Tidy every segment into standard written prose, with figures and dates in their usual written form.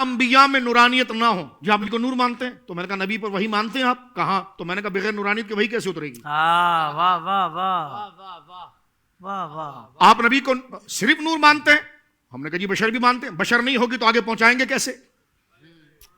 انبیاء میں نورانیت نہ ہو، جو آپ کو نور مانتے ہیں، تو میں نے کہا نبی پر وحی مانتے ہیں آپ؟ کہاں؟ تو میں نے کہا بغیر نورانیت کی وحی کیسے اترے گی؟ واہ واہ واہ واہ واہ، آپ نبی کو صرف نور مانتے ہیں؟ ہم نے کہا جی بشر بھی مانتے ہیں، بشر نہیں ہوگی تو آگے پہنچائیں گے کیسے؟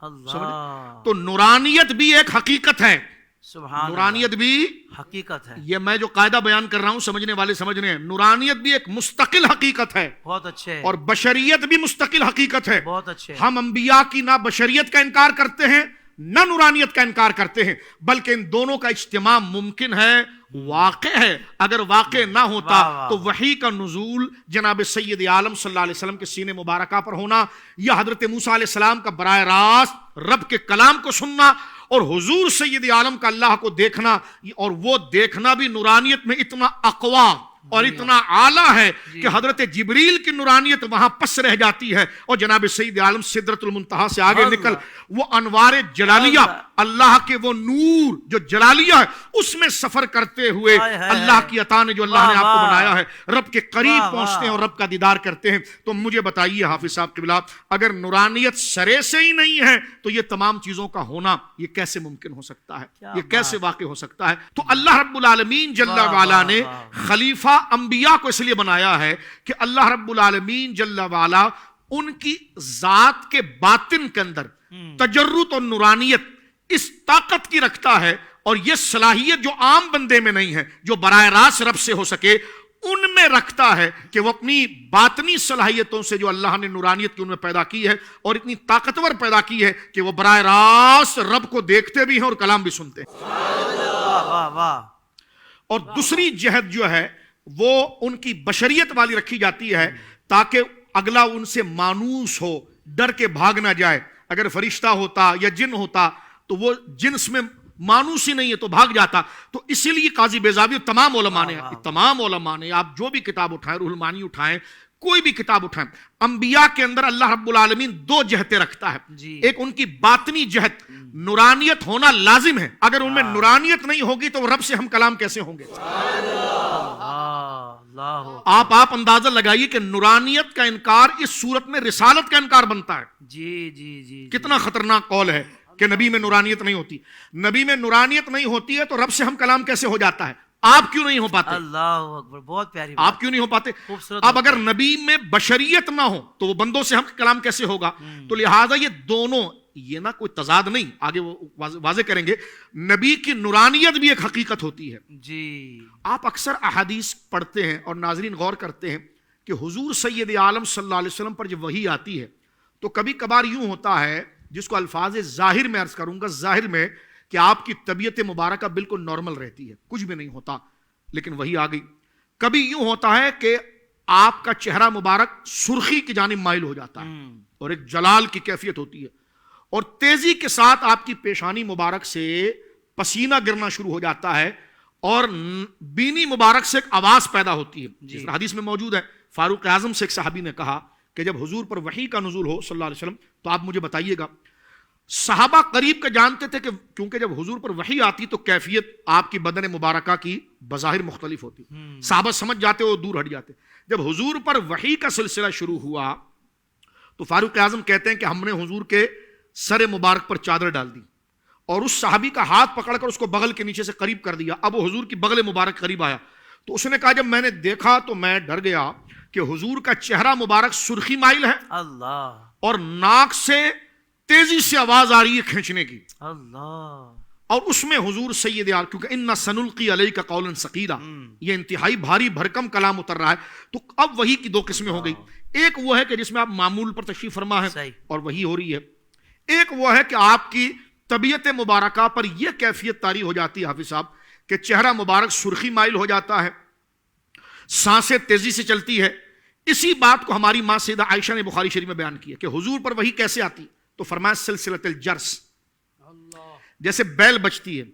اللہ، تو نورانیت بھی ایک حقیقت ہے، سبحان نورانیت بھی حقیقت ہے، یہ میں جو قاعدہ بیان کر رہا ہوں سمجھنے والے سمجھ رہے ہیں، نورانیت بھی ایک مستقل حقیقت ہے بہت اچھے، اور بشریت بھی مستقل حقیقت ہے۔ بہت اچھے، ہم انبیاء کی نہ بشریت کا انکار کرتے ہیں نہ نورانیت کا انکار کرتے ہیں، بلکہ ان دونوں کا اجتماع ممکن ہے، واقع ہے۔ اگر واقع نہ ہوتا تو وحی کا نزول جناب سید عالم صلی اللہ علیہ وسلم کے سینے مبارکہ پر ہونا، یا حضرت موسیٰ علیہ السلام کا براہ راست رب کے کلام کو سننا، اور حضور سید عالم کا اللہ کو دیکھنا، اور وہ دیکھنا بھی نورانیت میں اتنا اقوا اور اتنا اعلیٰ ہے کہ حضرت جبریل کی نورانیت وہاں پس رہ جاتی ہے، اور جناب سید عالم سدرۃ المنتہا سے آگے نکل وہ انوار جلالیہ، اللہ کے وہ نور جو جلالیہ ہے اس میں سفر کرتے ہوئے اللہ کی عطا نے جو اللہ نے آپ کو بنایا ہے، رب کے قریب پہنچتے ہیں اور رب کا دیدار کرتے ہیں۔ تو مجھے بتائیے حافظ صاحب قبلہ، اگر نورانیت سرے سے ہی نہیں ہے تو یہ تمام چیزوں کا ہونا یہ کیسے ممکن ہو سکتا ہے، یہ کیسے واقع ہو سکتا ہے؟ تو اللہ رب العالمین جل وعلا نے خلیفہ انبیاء کو اس لیے بنایا ہے کہ اللہ رب العالمین جل وعلا ان کی ذات کے باطن کے اندر تجرد اور نورانیت اس طاقت کی رکھتا ہے، اور یہ صلاحیت جو عام بندے میں نہیں ہے، جو براہ راست رب سے ہو سکے، ان میں رکھتا ہے کہ وہ اپنی باطنی صلاحیتوں سے جو اللہ نے نورانیت کی ان میں پیدا کی ہے اور اتنی طاقتور پیدا کی ہے کہ وہ براہ راست رب کو دیکھتے بھی ہیں اور کلام بھی سنتے ہیں۔ اور دوسری جہت جو ہے وہ ان کی بشریت والی رکھی جاتی ہے تاکہ اگلا ان سے مانوس ہو، ڈر کے بھاگ نہ جائے۔ اگر فرشتہ ہوتا یا جن ہوتا تو وہ جنس میں مانوس ہی نہیں ہے تو بھاگ جاتا۔ تو اسی لیے قاضی بیضاوی تمام علماء نے آپ جو بھی کتاب اٹھائیں، روح المعانی اٹھائیں، کوئی بھی کتاب اٹھائیں، انبیاء کے اندر اللہ رب العالمین دو جہتیں رکھتا ہے۔ ایک ان کی باطنی جہت، نورانیت ہونا لازم ہے، اگر ان میں نورانیت نہیں ہوگی تو رب سے ہم کلام کیسے ہوں گے؟ آپ اندازہ لگائیے کہ نورانیت کا انکار اس صورت میں رسالت کا انکار بنتا ہے۔ جی کتنا خطرناک قول ہے کہ نبی میں نورانیت نہیں ہوتی۔ نبی میں نورانیت نہیں ہوتی ہے تو رب سے ہم کلام کیسے ہو جاتا ہے؟ آپ کیوں نہیں ہو پاتے؟ اللہ اکبر، بہت پیاری بات، آپ کیوں نہیں ہو پاتے؟ اب اگر نبی میں بشریت نہ ہو تو وہ بندوں سے ہم کلام کیسے ہوگا؟ تو لہٰذا یہ دونوں، یہ نہ کوئی تضاد نہیں، آگے وہ واضح کریں گے۔ نبی کی نورانیت بھی ایک حقیقت ہوتی ہے۔ جی آپ اکثر احادیث پڑھتے ہیں اور ناظرین غور کرتے ہیں کہ حضور سید عالم صلی اللہ علیہ وسلم پر جب وحی آتی ہے تو کبھی کبھار یوں ہوتا ہے، جس کو الفاظ ظاہر میں عرض کروں گا، ظاہر میں کہ آپ کی طبیعت مبارکہ بالکل نارمل رہتی ہے، کچھ بھی نہیں ہوتا، لیکن وحی آ گئی۔ کبھی یوں ہوتا ہے کہ آپ کا چہرہ مبارک سرخی کی جانب مائل ہو جاتا ہے اور ایک جلال کی کیفیت ہوتی ہے، اور تیزی کے ساتھ آپ کی پیشانی مبارک سے پسینہ گرنا شروع ہو جاتا ہے، اور بینی مبارک سے ایک آواز پیدا ہوتی ہے۔ جس حدیث میں موجود ہے، فاروق اعظم سے ایک صحابی نے کہا کہ جب حضور پر وحی کا نزول ہو صلی اللہ علیہ وسلم تو آپ مجھے بتائیے گا۔ صحابہ قریب کے جانتے تھے کہ کیونکہ جب حضور پر وحی آتی تو کیفیت آپ کی بدن مبارکہ کی بظاہر مختلف ہوتی، صحابہ سمجھ جاتے اور دور ہٹ جاتے۔ جب حضور پر وحی کا سلسلہ شروع ہوا تو فاروق اعظم کہتے ہیں کہ ہم نے حضور کے سر مبارک پر چادر ڈال دی اور اس صحابی کا ہاتھ پکڑ کر اس کو بغل کے نیچے سے قریب کر دیا۔ اب وہ حضور کی بغل مبارک قریب آیا تو اس نے کہا جب میں نے دیکھا تو میں ڈر گیا کہ حضور کا چہرہ مبارک سرخی مائل ہے، اللہ، اور ناک سے تیزی سے آواز آ رہی ہے کھینچنے کی، اللہ، اور اس میں حضور سید عالم، کیونکہ اِنَّا سَنُلْقِي عَلَيْكَ قَوْلًا ثَقِيلًا، یہ انتہائی بھاری بھرکم کلام اتر رہا ہے۔ تو اب وحی کی دو قسمیں ہو گئی، ایک وہ ہے کہ جس میں آپ معمول پر تشریف فرما ہے اور وحی ہو رہی ہے، ایک وہ ہے کہ آپ کی طبیعت مبارکہ پر یہ کیفیت طاری ہو جاتی ہے حافظ صاحب کہ چہرہ مبارک سرخی مائل ہو جاتا ہے، سانسیں تیزی سے چلتی ہے۔ اسی بات کو ہماری ماں سیدہ عائشہ نے بخاری شریف میں بیان کیا کہ حضور پر وحی کیسے آتی، تو فرمایا سلسلۃ الجرس، جیسے بیل بجتی ہے،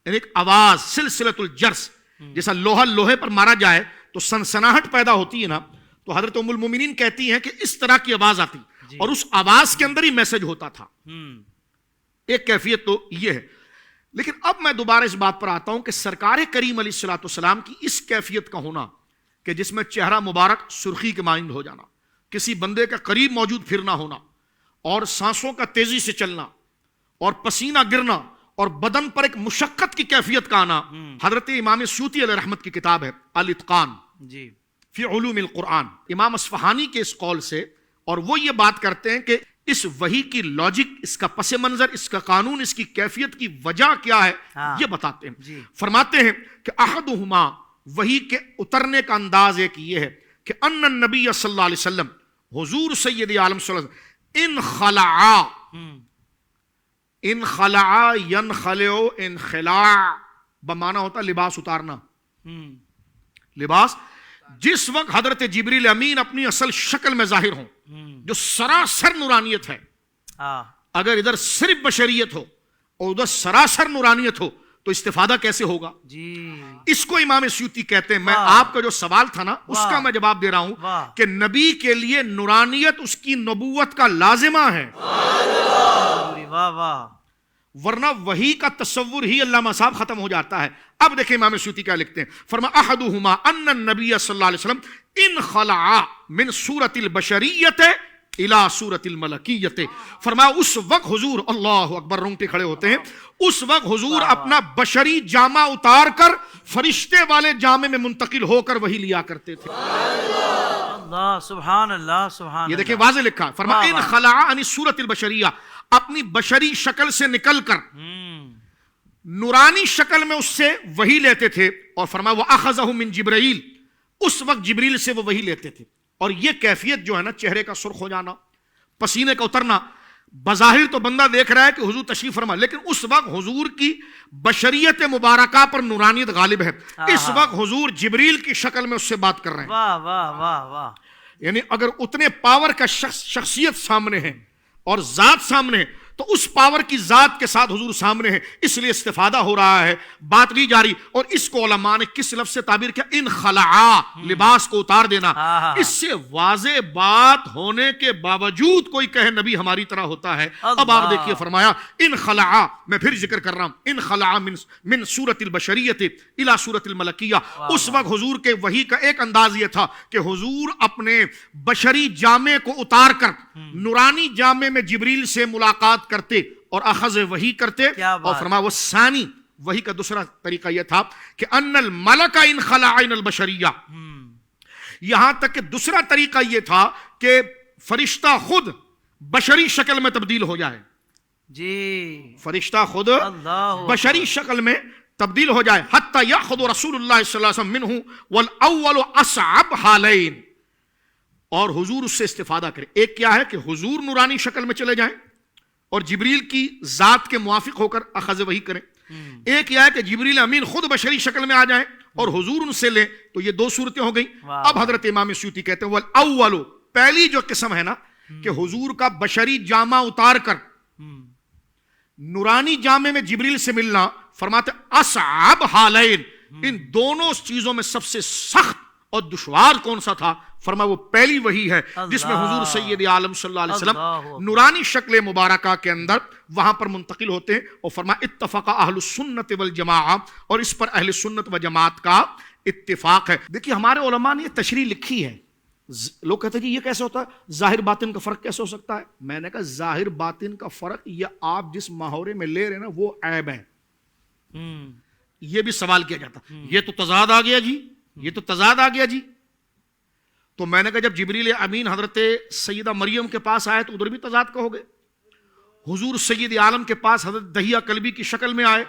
یعنی ایک آواز، سلسلۃ الجرس، جیسا لوہا لوہے پر مارا جائے تو سنسناہٹ پیدا ہوتی ہے نا، تو حضرت ام المومنین کہتی ہیں کہ اس طرح کی آواز آتی، اور اس آواز کے اندر ہی میسج ہوتا تھا۔ ایک کیفیت تو یہ ہے، لیکن اب میں دوبارہ اس بات پر آتا ہوں کہ سرکار کریم علیہ الصلوۃ والسلام کی اس کیفیت کا ہونا کہ جس میں چہرہ مبارک سرخی کے مانند ہو جانا، کسی بندے کا قریب موجود پھرنا ہونا اور سانسوں کا تیزی سے چلنا اور پسینہ گرنا اور بدن پر ایک مشقت کی کیفیت کا آنا، حضرت امام سیوطی علیہ رحمت کی کتاب ہے الاتقان جی فی علوم القرآن، امام اصفہانی کے اس قول سے، اور وہ یہ بات کرتے ہیں کہ اس وحی کی لاجک، اس کا پس منظر، اس کا قانون، اس کی کیفیت کی وجہ کیا ہے، یہ بتاتے ہیں۔ فرماتے ہیں کہ احدہما، وحی کے اترنے کا انداز ایک یہ ہے کہ ان النبی صلی اللہ علیہ وسلم، حضور سید عالم صلی اللہ علیہ وسلم، انخلع ینخلع، انخلاع بمعنی ہوتا لباس اتارنا، لباس، جس وقت حضرت جبریل امین اپنی اصل شکل میں ظاہر ہوں، جو سراسر نورانیت ہے۔ اگر ادھر صرف بشریت ہو اور ادھر سراسر نورانیت ہو تو استفادہ کیسے ہوگا؟ اس کو امام سیوطی کہتے ہیں۔ میں آپ کا جو سوال تھا نا، اس کا میں جواب دے رہا ہوں کہ نبی کے لیے نورانیت اس کی نبوت کا لازمہ ہے، ورنہ وحی کا تصور ہی علامہ صاحب ختم ہو جاتا ہے۔ اب دیکھیں امام سیوطی کیا لکھتے ہیں، فرمایا احدہما ان النبی صلی اللہ علیہ وسلم انخلع من صورت البشریت الى صورت الملکیت، فرمایا اس وقت حضور، اللہ اکبر، رونگٹے کھڑے ہوتے ہیں، اس وقت حضور اپنا بشری جامہ اتار کر فرشتے والے جامے میں منتقل ہو کر وحی لیا کرتے تھے۔ اللہ، سبحان اللہ، سبحان اللہ۔ یہ دیکھیں واضح لکھا، فرمایا انخلع عن صورت البشریہ، اپنی بشری شکل سے نکل کر نورانی شکل میں اس سے وحی لیتے تھے، اور فرمایا وَأَخَذَهُ مِن جبرائیل، اس وقت جبریل سے وہ وحی لیتے تھے۔ اور یہ کیفیت جو ہے نا، چہرے کا سرخ ہو جانا، پسینے کا اترنا، بظاہر تو بندہ دیکھ رہا ہے کہ حضور تشریف فرما، لیکن اس وقت حضور کی بشریت مبارکہ پر نورانیت غالب ہے۔ اس وقت حضور جبریل کی شکل میں اس سے بات کر رہے ہیں۔ واہ واہ واہ واہ، یعنی اگر اتنے پاور کا شخصیت سامنے ہے اور ذات سامنے ہے، تو اس پاور کی ذات کے ساتھ حضور سامنے ہے، اس لیے استفادہ ہو رہا ہے، بات لی جا رہی۔ اور اس کو علماء نے کس لفظ سے تعبیر کیا؟ انخلع، لباس کو اتار دینا۔ اس سے واضح بات ہونے کے باوجود کوئی کہے نبی ہماری طرح ہوتا ہے۔ اب آپ دیکھیے، فرمایا انخلع، میں پھر ذکر کر رہا ہوں، انخلع من صورت البشریت الى صورت الملکیہ۔ اس وقت حضور کے وحی کا ایک انداز یہ تھا کہ حضور اپنے بشری جامے کو اتار کر نورانی جامے میں جبریل سے ملاقات کرتے اور اخذ وحی کرتے۔ اور فرمایا وہ ثانی، وحی کا دوسرا طریقہ یہ تھا کہ ان الملک انخلع عن البشریہ، یہاں تک کہ دوسرا طریقہ یہ تھا کہ فرشتہ خود بشری شکل میں تبدیل ہو جائے۔ جی، فرشتہ خود بشری شکل میں تبدیل ہو جائے، حتی یاخذ رسول اللہ صلی اللہ علیہ وسلم منہ والاول اصعب حالین، اور حضور اس سے استفادہ کرے۔ ایک کیا ہے کہ حضور نورانی شکل میں چلے جائیں اور جبریل کی ذات کے موافق ہو کر اخذ وحی کریں، ایک یہ ہے کہ جبریل امین خود بشری شکل میں آ جائیں اور حضور ان سے لیں، تو یہ دو صورتیں ہو گئیں۔ اب حضرت امام سیوطی کہتے ہیں والاول، پہلی جو قسم ہے نا کہ حضور کا بشری جامہ اتار کر نورانی جامے میں جبریل سے ملنا، فرماتے اصعب حالین، ان دونوں چیزوں میں سب سے سخت اور دشوار کون سا تھا؟ فرمایا وہ پہلی وحی ہے جس میں حضور سید عالم صلی اللہ علیہ وسلم نورانی شکل مبارکہ کے اندر وہاں پر منتقل ہوتے ہیں۔ اور فرمایا اتفق اہل السنت والجماعہ، اور اس پر اہل سنت و جماعت کا اتفاق ہے۔ دیکھیے ہمارے علماء نے یہ تشریح لکھی ہے۔ لوگ کہتے ہیں جی یہ کیسے ہوتا ہے، ظاہر باطن کا فرق کیسے ہو سکتا ہے؟ میں نے کہا ظاہر باطن کا فرق یہ آپ جس محاورے میں لے رہے ہیں نا وہ عیب ہے۔ یہ بھی سوال کیا جاتا، یہ تو تضاد آ گیا جی، یہ تو تضاد آ گیا جی۔ تو میں نے کہا جب جبریل امین حضرت سیدہ مریم کے پاس آئے تو ادھر بھی تضاد کہو گے، حضور سید عالم کے پاس حضرت دہیہ کلبی کی شکل میں آئے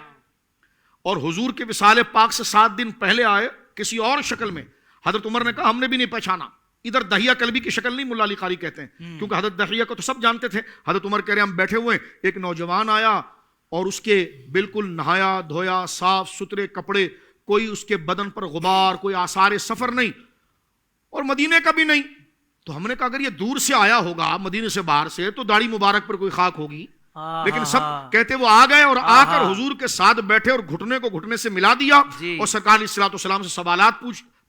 اور حضور کے وصال پاک سے 7 دن پہلے آئے کسی اور شکل میں، حضرت عمر نے کہا ہم نے بھی نہیں پہچانا، ادھر دہیہ کلبی کی شکل نہیں، ملا علی قاری کہتے ہیں، کیونکہ حضرت دہیہ کو تو سب جانتے تھے۔ حضرت عمر کہہ رہے ہیں ہم بیٹھے ہوئے، ایک نوجوان آیا اور اس کے بالکل نہایا دھویا صاف ستھرے کپڑے، کوئی اس کے بدن پر غبار، کوئی آثار سفر نہیں، اور مدینے کا بھی نہیں۔ تو ہم نے کہا اگر یہ دور سے آیا ہوگا مدینے سے باہر سے تو داڑھی مبارک پر کوئی خاک ہوگی، لیکن سب کہتے وہ آ گئے اور آ کر حضور کے ساتھ بیٹھے اور گھٹنے کو گھٹنے سے ملا دیا اور سرکار علیہ الصلوۃ والسلام سے سوالات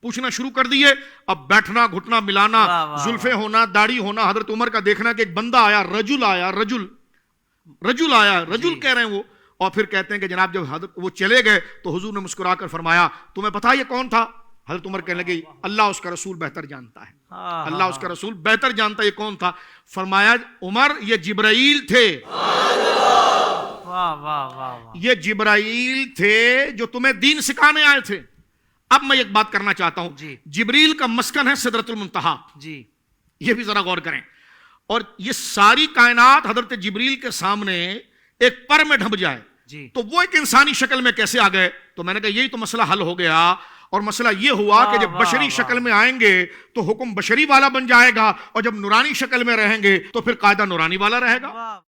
پوچھنا شروع کر دیے۔ اب بیٹھنا، گھٹنا ملانا، زلفیں ہونا، داڑھی ہونا، حضرت عمر کا دیکھنا کہ ایک بندہ آیا، رجل آیا، رجل کہہ رہے ہیں وہ، اور پھر کہتے ہیں کہ جناب جب حضرت وہ چلے گئے تو حضور نے مسکرا کر فرمایا تمہیں پتا یہ کون تھا؟ حضرت عمر کہنے لگے اللہ اس کا رسول بہتر جانتا ہے، ہاں، اللہ اس کا رسول بہتر جانتا ہے۔ یہ کون تھا؟ فرمایا عمر یہ جبرائیل تھے، واہ واہ واہ واہ، یہ جبرائیل تھے جو تمہیں دین سکھانے آئے تھے۔ اب میں ایک بات کرنا چاہتا ہوں، جی جبریل کا مسکن ہے سدرۃ المنتہا، جی یہ بھی ذرا غور کریں، اور یہ ساری کائنات حضرت جبریل کے سامنے ایک پر میں ڈھب جائے جی، تو وہ ایک انسانی شکل میں کیسے آ گئے؟ تو میں نے کہا یہی تو مسئلہ حل ہو گیا، اور مسئلہ یہ ہوا کہ جب واہ بشری واہ شکل میں آئیں گے تو حکم بشری والا بن جائے گا، اور جب نورانی شکل میں رہیں گے تو پھر قاعدہ نورانی والا رہے گا۔ واہ